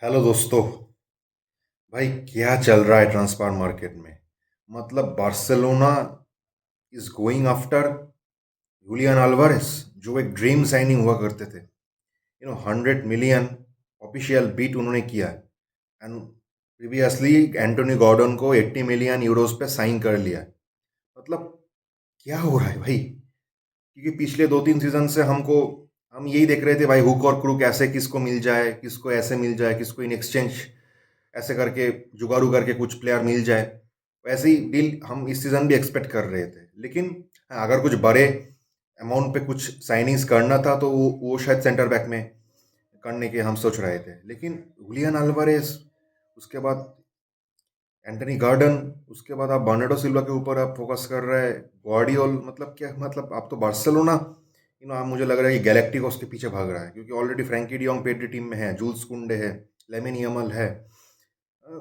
Hello दोस्तों। भाई क्या चल रहा है ट्रांसफर मार्केट में। मतलब Barcelona is going after Julian Alvarez, जो एक ड्रीम साइनिंग हुआ करते थे। 100 मिलियन ऑफिशियल बीट उन्होंने किया है। एंड प्रीवियसली एंटोनी गॉर्डन को 80 मिलियन यूरोस पे साइन कर लिया है। मतलब क्या हो रहा है भाई। क्योंकि पिछले 2-3 सीजन से हम यही देख रहे थे भाई, हुक और क्रूक ऐसे किसको मिल जाए, किसको ऐसे मिल जाए, किसको इन एक्सचेंज ऐसे करके जुगाड़ू करके कुछ प्लेयर मिल जाए। वैसे ही डील हम इस सीजन भी एक्सपेक्ट कर रहे थे, लेकिन हाँ, अगर कुछ बड़े अमाउंट पे कुछ साइनिंग्स करना था तो वो शायद सेंटर बैक में करने के हम सोच रहे थे। लेकिन हुलियन अल्वारेस, उसके बाद एंटनी गार्डन, उसके बाद आप बर्नार्डो सिल्वा के ऊपर आप फोकस कर रहे हैं। गार्डियोल, मतलब क्या, मतलब आप तो बार्सिलोना आप मुझे लग रहा है कि गैलेक्टिकोस के पीछे भाग रहा है, क्योंकि already Frenkie de Jong Pedri team में है, जूल्स कुंडे है, लेमिन यमल है,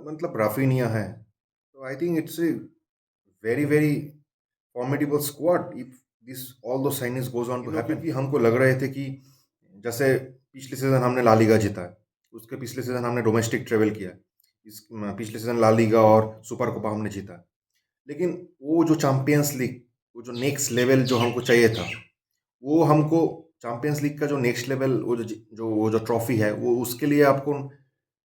मतलब राफिनिया है। तो I think it's a very very formidable squad if this all दो signings goes on to happen. क्योंकि हमको लग रहे थे कि जैसे पिछले सीजन हमने ला लीगा जीता है, उसके पिछले सीजन हमने डोमेस्टिक ट्रेवल किया है, इस पिछले सीजन ला लीगा और सुपर कोपा हमने जीता है। लेकिन वो जो चैंपियंस लीग, वो जो नेक्स्ट लेवल जो हमको चाहिए था, वो हमको चैंपियंस लीग का जो नेक्स्ट लेवल, वो जो ट्रॉफी है, वो उसके लिए आपको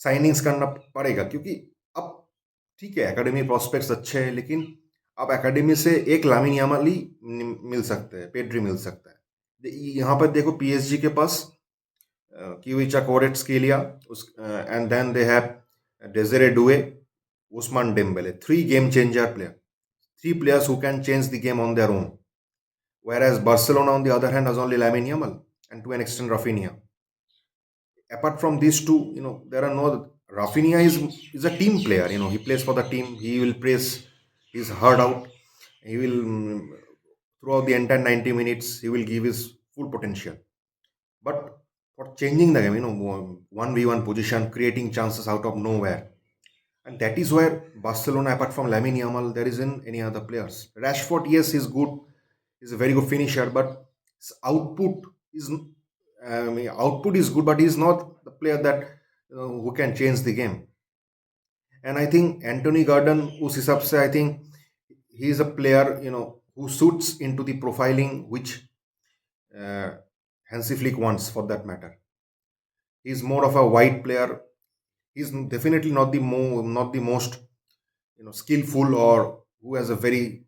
साइनिंग्स करना पड़ेगा। क्योंकि अब ठीक है, एकेडमी प्रॉस्पेक्ट्स अच्छे हैं, लेकिन अब एकेडमी से एक लामिन यामाल ही मिल सकते हैं, पेड्री मिल सकता है। यहाँ पर देखो पीएसजी के पास Kiwicha Kvaratskhelia, and then they have Desiree Doué, Usman Dembele. Three game changer player. Three players who can change the game on their own. Whereas Barcelona, on the other hand, has only Lamine Yamal and to an extent Rafinha. Apart from these two, there are no. Rafinha is a team player. He plays for the team. He will press his heart out. He will throughout the entire 90 minutes. He will give his full potential. But for changing the game, 1v1 position, creating chances out of nowhere. And that is where Barcelona, apart from Lamine Yamal, there isn't any other players. Rashford, yes, he's good. He's a very good finisher, but his output is good, but he's not the player that who can change the game. And I think Anthony Gordon, उस हिसाब से I think he is a player who suits into the profiling which uh, Hansi Flick wants, for that matter. He's more of a wide player. He's definitely not the most skillful, or who has a very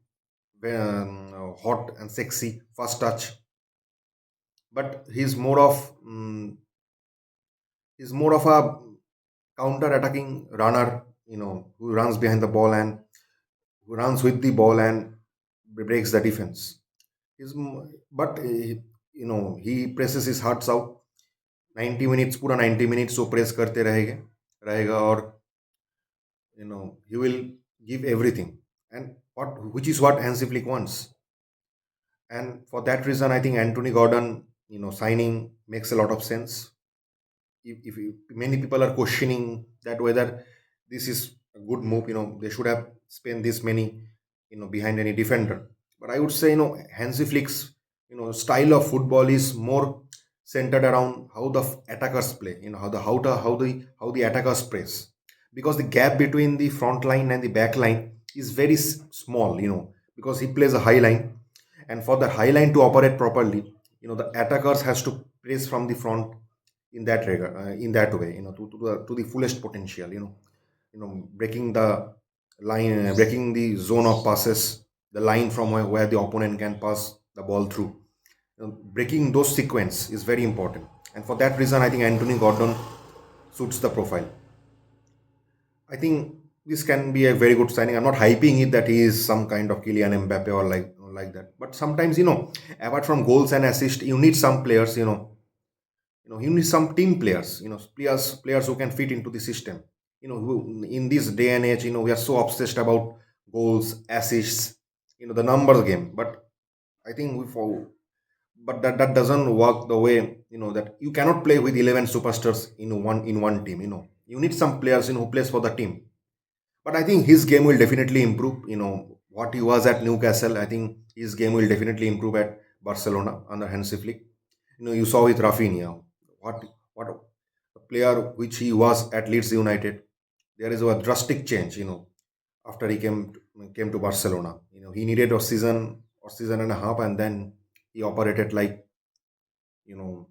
hot and sexy first touch. But he's more of a counter attacking runner. Who runs behind the ball and who runs with the ball and breaks the defense. But he presses his hearts out. 90 minutes, पूरा 90 minutes वो press करते रहेगा, और he will give everything, and which is what Hansi Flick wants. And for that reason, I think Anthony Gordon, signing makes a lot of sense. If many people are questioning that whether this is a good move, they should have spent this many, behind any defender. But I would say, Hansi Flick's, style of football is more centered around how the attackers play, how the attackers press, because the gap between the front line and the back line is very small, because he plays a high line, and for the high line to operate properly, the attackers has to press from the front in that way, to the fullest potential, breaking the line, breaking the zone of passes, the line from where the opponent can pass the ball through. Breaking those sequence is very important, and for that reason, I think Anthony Gordon suits the profile. I think this can be a very good signing. I'm not hyping it that he is some kind of Kylian Mbappe or like that. But sometimes, apart from goals and assists, you need some players, you need some team players, players who can fit into the system. Who in this day and age, we are so obsessed about goals, assists, the numbers game. But I think but that doesn't work the way, that you cannot play with 11 superstars in one team. You need some players, who plays for the team. But I think his game will definitely improve. What he was at Newcastle, I think his game will definitely improve at Barcelona under Hansi Flick. You saw with Rafinha what player which he was at Leeds United. There is a drastic change, after he came to Barcelona. He needed a season or season and a half, and then he operated like, you know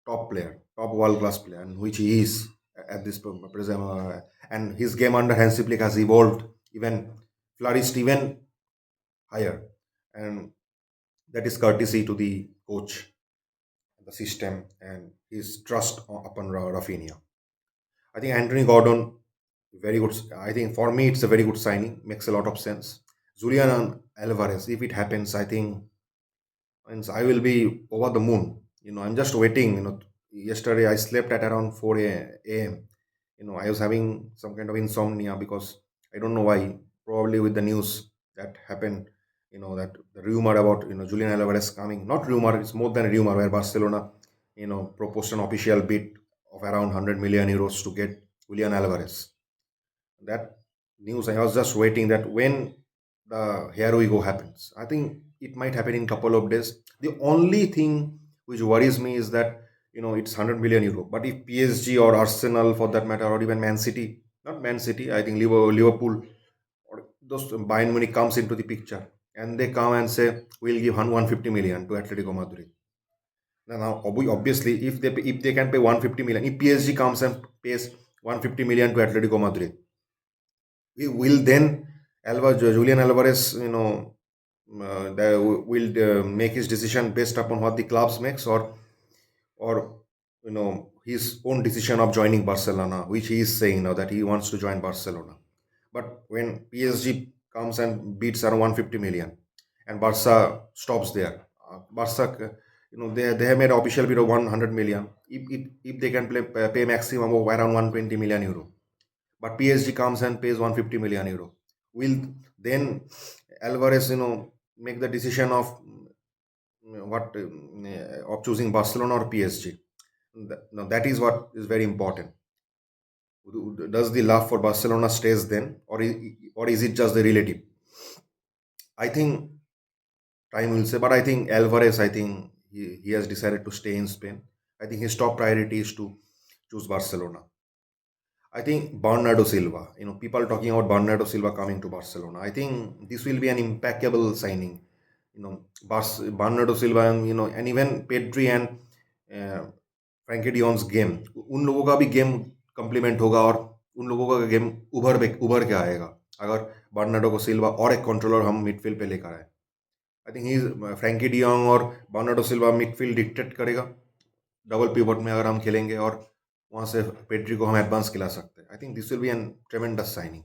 top player, top world class player, and which he is at this present. And his game under Hansi Flick has evolved, even flourished even higher, and that is courtesy to the coach, the system, and his trust upon Rafinha. I think Anthony Gordon, very good. I think for me, it's a very good signing. Makes a lot of sense. Julian Alvarez, if it happens, I think means I will be over the moon. I'm just waiting. Yesterday I slept at around 4 a.m. I was having some kind of insomnia because I don't know why. Probably with the news that happened, that the rumor about Julian Alvarez coming. Not rumor, it's more than a rumor where Barcelona, proposed an official bid of around 100 million euros to get Julian Alvarez. That news, I was just waiting that when the here we go happens. I think it might happen in couple of days. The only thing which worries me is that it's 100 million euro. But if PSG or Arsenal, for that matter, or even Man City, not Man City, I think Liverpool or those Bayern Munich comes into the picture, and they come and say we'll give 150 million to Atletico Madrid. Now, obviously, if they can pay 150 million, if PSG comes and pays 150 million to Atletico Madrid, we will then Julian Alvarez, will make his decision based upon what the clubs makes, or his own decision of joining Barcelona, which he is saying now that he wants to join Barcelona. But when PSG comes and beats around 150 million, and Barca stops there, Barca, they have made an official bid of 100 million. If they can pay maximum of around 120 million euro, but PSG comes and pays 150 million euro. Will then Alvarez, make the decision of what of choosing Barcelona or PSG? Now that is what is very important. Does the love for Barcelona stays then, or is it just the relative? I think time will say, but I think Alvarez, I think he has decided to stay in Spain. I think his top priority is to choose Barcelona. I think Bernardo Silva, people talking about Bernardo Silva coming to Barcelona. I think this will be an impeccable signing. Bernardo Silva, and even Pedri and uh, Frankie de Jong's game उन लोगों का भी game complement होगा, और उन लोगों का game उभर के आएगा अगर बर्नार्डो को सिल्वा और एक कंट्रोलर हम मिडफील्ड पे लेकर आए. I think he Frenkie de Jong और बर्नार्डो सिल्वा मिडफील्ड डिक्टेट करेगा डबल पिवट में अगर हम खेलेंगे, और वहाँ से पेड्री को हम एडवांस खिला सकते हैं. I think this will be an tremendous signing.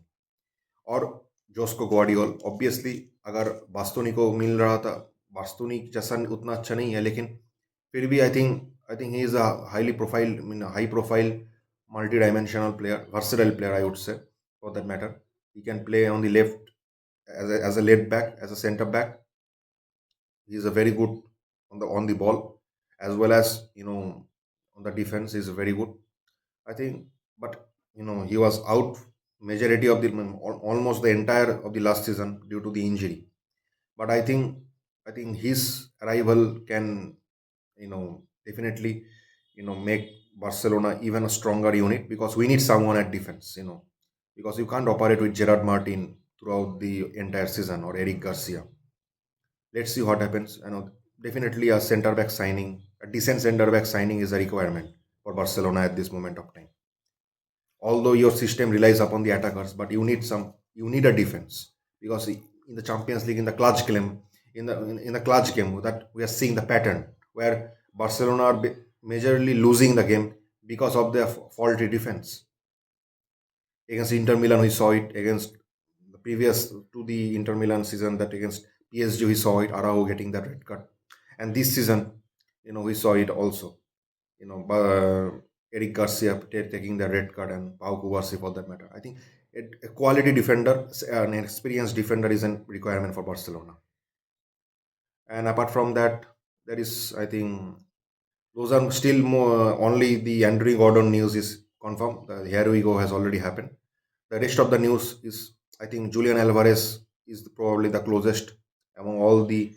और जोस्को ग्वार्डियोल, ऑब्वियसली अगर बास्तोनी को मिल रहा था, बास्तोनी जैसा उतना अच्छा नहीं है, लेकिन फिर भी I think he is a highly profile, high profile, multi dimensional player, versatile player, I would say, for that matter. He can play on the left as a left back, as a center back. He is a very good on the ball, as well as on the defense. He is very good, I think. But he was out majority of the almost the entire of the last season due to the injury. But I think his arrival can definitely make Barcelona even a stronger unit, because we need someone at defense. Because you can't operate with Gerard Martin throughout the entire season, or Eric Garcia. Let's see what happens. Definitely a center back signing, a decent center back signing is a requirement for Barcelona at this moment of time. Although your system relies upon the attackers, but you need a defense, because in the Champions League, in the clutch game, in the clutch game, that we are seeing the pattern where Barcelona are majorly losing the game because of their faulty defense. Against Inter Milan, we saw it. Against the previous to the Inter Milan season, that against PSG, we saw it. Araujo getting that red card, and this season, we saw it also. Eric Garcia taking the red card, and Pau Cubarsí, for that matter. I think a quality defender, an experienced defender, is a requirement for Barcelona. And apart from that, there is, I think, those are still more. Only the Andrew Gordon news is confirmed. The here we go has already happened. The rest of the news is, I think, Julian Alvarez is probably the closest among all the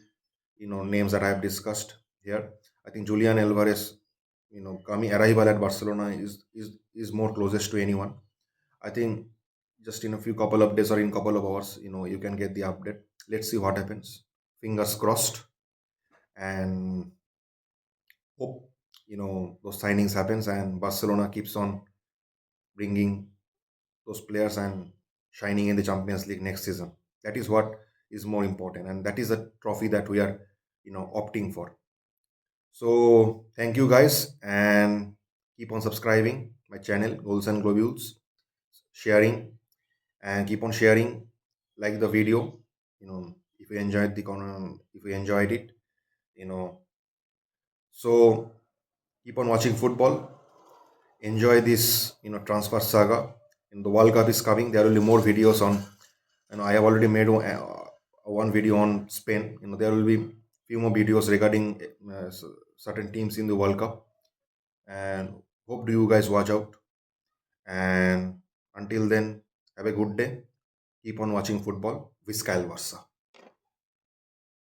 names that I have discussed here. I think Julian Alvarez, coming arrival at Barcelona is more closest to anyone. I think just in a few couple of days or in couple of hours, you can get the update. Let's see what happens. Fingers crossed, and hope those signings happens and Barcelona keeps on bringing those players and shining in the Champions League next season. That is what is more important, and that is a trophy that we are opting for. So thank you guys, and keep on subscribing my channel Goals and Globules, sharing, and keep on sharing, like the video, if you enjoyed if you enjoyed it, you know so keep on watching football, enjoy this transfer saga. The World Cup is coming. There will be more videos on, I have already made one video on Spain. There will be few more videos regarding certain teams in the World Cup, and hope do you guys watch out. And until then, have a good day. Keep on watching football. Visca el Barça.